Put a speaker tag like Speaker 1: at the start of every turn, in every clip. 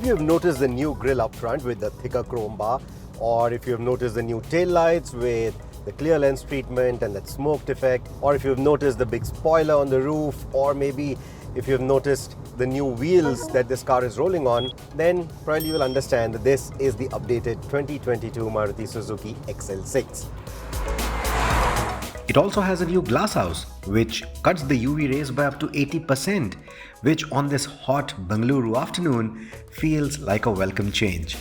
Speaker 1: you've noticed the new grille up front with the thicker chrome bar, or if you've noticed the new tail lights with the clear lens treatment and that smoked effect, or if you've noticed the big spoiler on the roof, or maybe if you've noticed the new wheels that this car is rolling on, then probably you will understand that this is the updated 2022 Maruti Suzuki XL6.
Speaker 2: It also has a new glasshouse, which cuts the UV rays by up to 80%, which on this hot Bengaluru afternoon feels like a welcome change.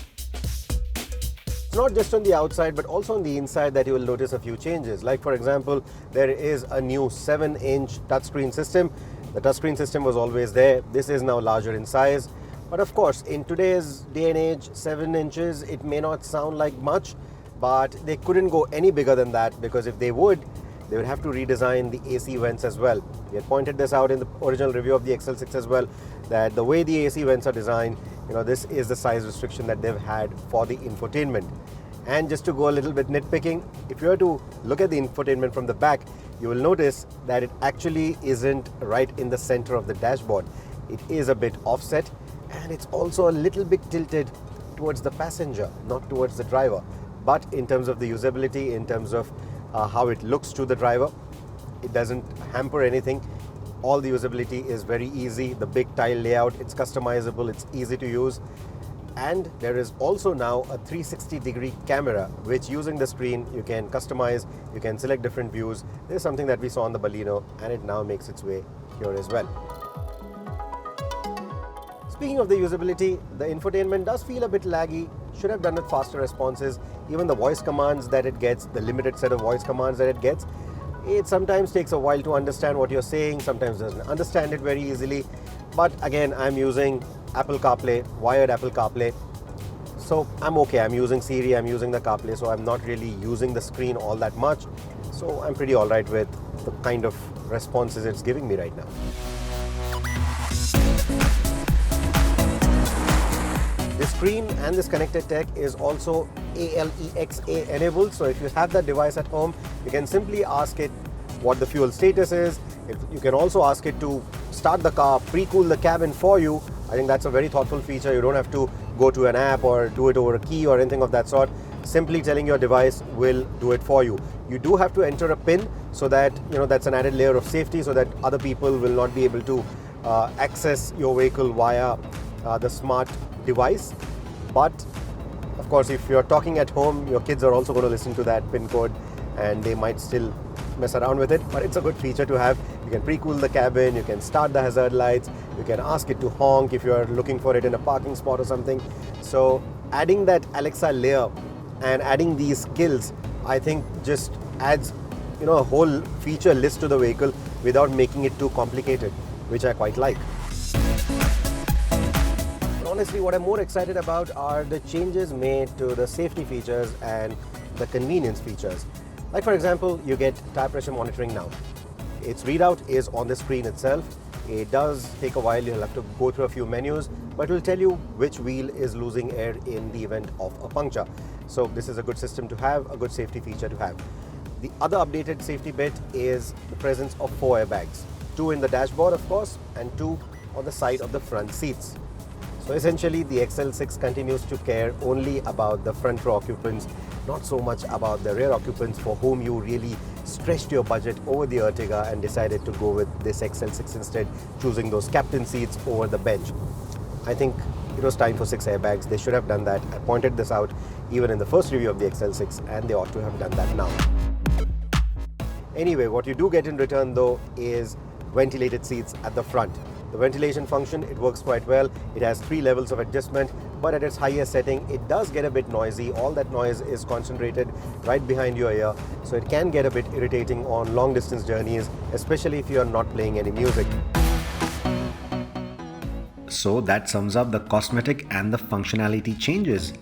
Speaker 1: It's not just on the outside but also on the inside that you will notice a few changes. Like for example, there is a new 7-inch touchscreen system. The touchscreen system was always there. This is now larger in size. But of course, in today's day and age, 7 inches, it may not sound like much, but they couldn't go any bigger than that, because if they would have to redesign the AC vents as well. We had pointed this out in the original review of the XL6 as well, that the way the AC vents are designed, this is the size restriction that they've had for the infotainment. And just to go a little bit nitpicking, if you were to look at the infotainment from the back, you will notice that it actually isn't right in the center of the dashboard. It is a bit offset, and it's also a little bit tilted towards the passenger, not towards the driver. But in terms of the usability, in terms of how it looks to the driver, it doesn't hamper anything. All the usability is very easy. The big tile layout, it's customizable, it's easy to use. And there is also now a 360-degree camera, which using the screen you can customize, you can select different views. This is something that we saw on the Baleno, and it now makes its way here as well. Speaking of the usability, the infotainment does feel a bit laggy. Should have done with faster responses. Even the voice commands that it gets, the limited set of voice commands that it gets, it sometimes takes a while to understand what you're saying, sometimes doesn't understand it very easily. But again, I'm using Apple CarPlay, wired Apple CarPlay, so I'm okay. I'm using Siri, I'm using the CarPlay, so I'm not really using the screen all that much. So I'm pretty alright with the kind of responses it's giving me right now. This screen and this connected tech is also ALEXA enabled, so if you have that device at home, you can simply ask it what the fuel status is. You can also ask it to start the car, pre-cool the cabin for you. I think that's a very thoughtful feature. You don't have to go to an app or do it over a key or anything of that sort. Simply telling your device will do it for you. You do have to enter a PIN, so that that's an added layer of safety, so that other people will not be able to access your vehicle via the smart device. But of course, if you're talking at home, your kids are also going to listen to that PIN code, and they might still mess around with it. But it's a good feature to have. You can pre-cool the cabin, you can start the hazard lights, you can ask it to honk if you're looking for it in a parking spot or something. So adding that Alexa layer and adding these skills, I think just adds a whole feature list to the vehicle without making it too complicated, which I quite like. Honestly, what I'm more excited about are the changes made to the safety features and the convenience features. Like for example, you get tire pressure monitoring now. Its readout is on the screen itself. It does take a while, you'll have to go through a few menus, but it will tell you which wheel is losing air in the event of a puncture. So this is a good system to have, a good safety feature to have. The other updated safety bit is the presence of 4 airbags. 2 in the dashboard, of course, and 2 on the side of the front seats. So essentially, the XL6 continues to care only about the front row occupants, not so much about the rear occupants, for whom you really stretched your budget over the Ertiga and decided to go with this XL6 instead, choosing those captain seats over the bench. I think it was time for 6 airbags. They should have done that. I pointed this out even in the first review of the XL6, and they ought to have done that now. Anyway, what you do get in return though is ventilated seats at the front. The ventilation function, it works quite well. It has 3 levels of adjustment, but at its highest setting, it does get a bit noisy. All that noise is concentrated right behind your ear, so it can get a bit irritating on long distance journeys, especially if you are not playing any music.
Speaker 2: So that sums up the cosmetic and the functionality changes.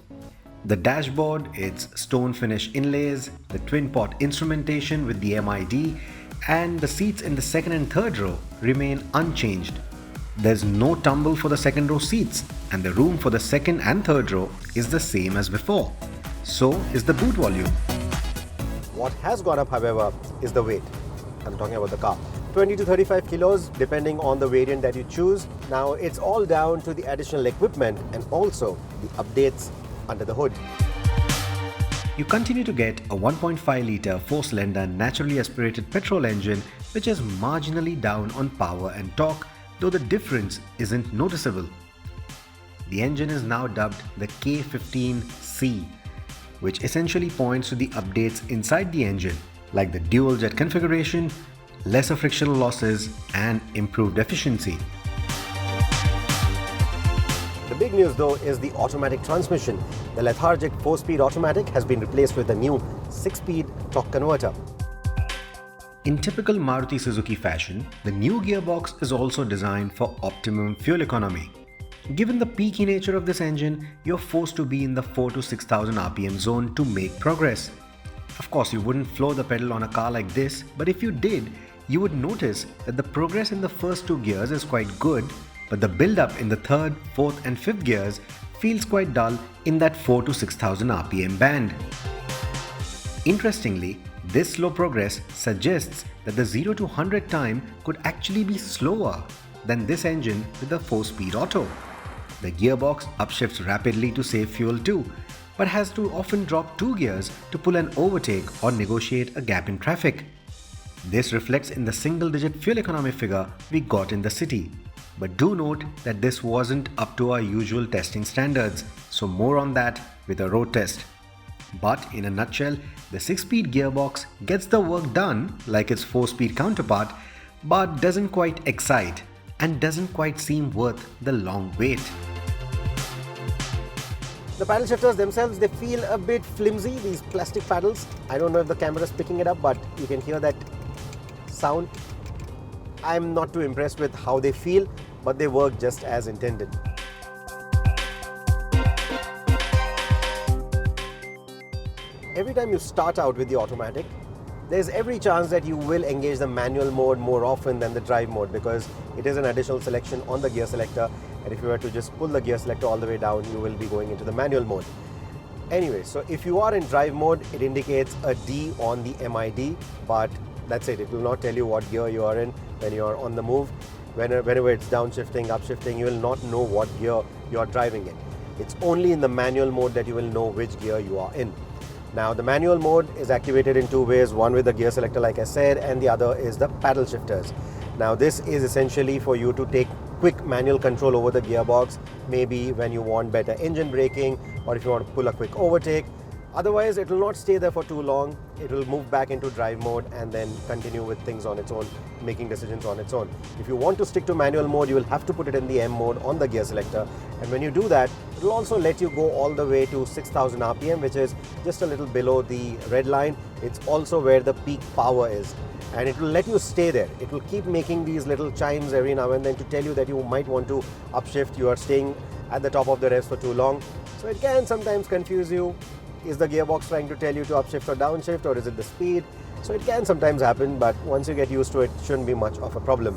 Speaker 2: The dashboard, its stone finish inlays, the twin pot instrumentation with the MID, and the seats in the second and third row remain unchanged. There's no tumble for the second row seats, and the room for the second and third row is the same as before. So is the boot volume.
Speaker 1: What has gone up, however, is the weight. I'm talking about the car. 20 to 35 kilos depending on the variant that you choose. Now it's all down to the additional equipment and also the updates under the hood.
Speaker 2: You continue to get a 1.5 litre 4-cylinder naturally aspirated petrol engine which is marginally down on power and torque, though the difference isn't noticeable. The engine is now dubbed the K15C, which essentially points to the updates inside the engine, like the dual jet configuration, lesser frictional losses, and improved efficiency.
Speaker 1: The big news though is the automatic transmission. The lethargic 4-speed automatic has been replaced with a new 6-speed torque converter.
Speaker 2: In typical Maruti Suzuki fashion, the new gearbox is also designed for optimum fuel economy. Given the peaky nature of this engine, you're forced to be in the 4 to 6000 RPM zone to make progress. Of course, you wouldn't floor the pedal on a car like this, but if you did, you would notice that the progress in the first 2 gears is quite good, but the build-up in the 3rd, 4th and 5th gears feels quite dull in that 4 to 6000 RPM band. Interestingly, this slow progress suggests that the 0 to 100 time could actually be slower than this engine with the 4-speed auto. The gearbox upshifts rapidly to save fuel too, but has to often drop 2 gears to pull an overtake or negotiate a gap in traffic. This reflects in the single-digit fuel economy figure we got in the city. But do note that this wasn't up to our usual testing standards, so more on that with a road test. But in a nutshell, the 6-speed gearbox gets the work done like its 4-speed counterpart, but doesn't quite excite and doesn't quite seem worth the long wait.
Speaker 1: The paddle shifters themselves, they feel a bit flimsy, these plastic paddles. I don't know if the camera is picking it up, but you can hear that sound. I'm not too impressed with how they feel, but they work just as intended. Every time you start out with the automatic, there's every chance that you will engage the manual mode more often than the drive mode, because it is an additional selection on the gear selector, and if you were to just pull the gear selector all the way down, you will be going into the manual mode. Anyway, so if you are in drive mode, it indicates a D on the MID, but that's it. It will not tell you what gear you are in when you are on the move. Whenever it's downshifting, upshifting, you will not know what gear you are driving in. It's only in the manual mode that you will know which gear you are in. Now, the manual mode is activated in 2 ways, one with the gear selector like I said, and the other is the paddle shifters. Now, this is essentially for you to take quick manual control over the gearbox, maybe when you want better engine braking or if you want to pull a quick overtake. Otherwise, it will not stay there for too long. It will move back into drive mode and then continue with things on its own, making decisions on its own. If you want to stick to manual mode, you will have to put it in the M mode on the gear selector. And when you do that, it will also let you go all the way to 6000 RPM, which is just a little below the red line. It's also where the peak power is. And it will let you stay there. It will keep making these little chimes every now and then to tell you that you might want to upshift. You are staying at the top of the revs for too long. So it can sometimes confuse you. Is the gearbox trying to tell you to upshift or downshift, or is it the speed? So it can sometimes happen, but once you get used to it, it shouldn't be much of a problem.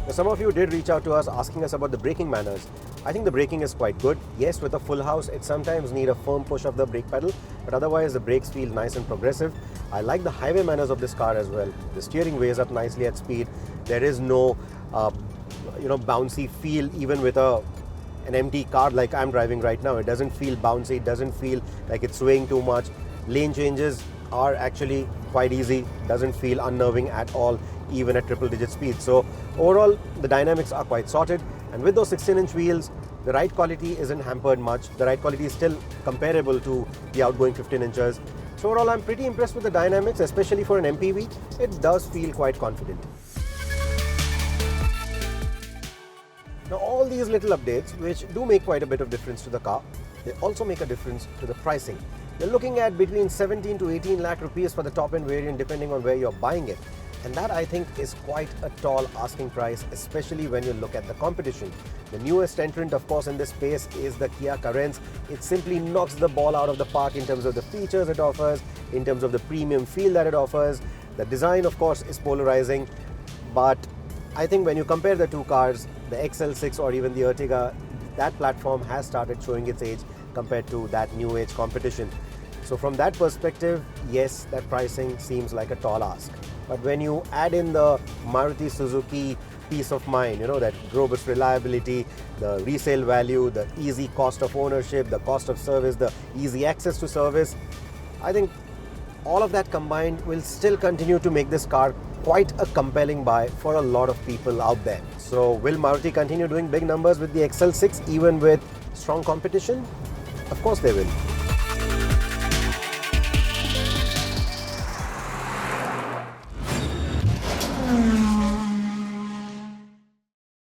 Speaker 1: Now, some of you did reach out to us asking us about the braking manners. I think the braking is quite good. Yes, with a full house, it sometimes needs a firm push of the brake pedal, but otherwise the brakes feel nice and progressive. I like the highway manners of this car as well. The steering weighs up nicely at speed. There is no bouncy feel even with an empty car like I'm driving right now. It doesn't feel bouncy, it doesn't feel like it's swaying too much. Lane changes are actually quite easy, doesn't feel unnerving at all, even at triple-digit speed. So overall, the dynamics are quite sorted, and with those 16-inch wheels, the ride quality isn't hampered much. The ride quality is still comparable to the outgoing 15 inches. So overall, I'm pretty impressed with the dynamics, especially for an MPV. It does feel quite confident. Now, all these little updates, which do make quite a bit of difference to the car, they also make a difference to the pricing. You're looking at between 17 to 18 lakh rupees for the top-end variant, depending on where you're buying it. And that, I think, is quite a tall asking price, especially when you look at the competition. The newest entrant, of course, in this space is the Kia Carens. It simply knocks the ball out of the park in terms of the features it offers, in terms of the premium feel that it offers. The design, of course, is polarizing, but I think when you compare the two cars, the XL6 or even the Ertiga, that platform has started showing its age compared to that new age competition. So from that perspective, yes, that pricing seems like a tall ask. But when you add in the Maruti Suzuki peace of mind, that robust reliability, the resale value, the easy cost of ownership, the cost of service, the easy access to service, I think all of that combined will still continue to make this car quite a compelling buy for a lot of people out there. So will Maruti continue doing big numbers with the XL6 even with strong competition? Of course they will.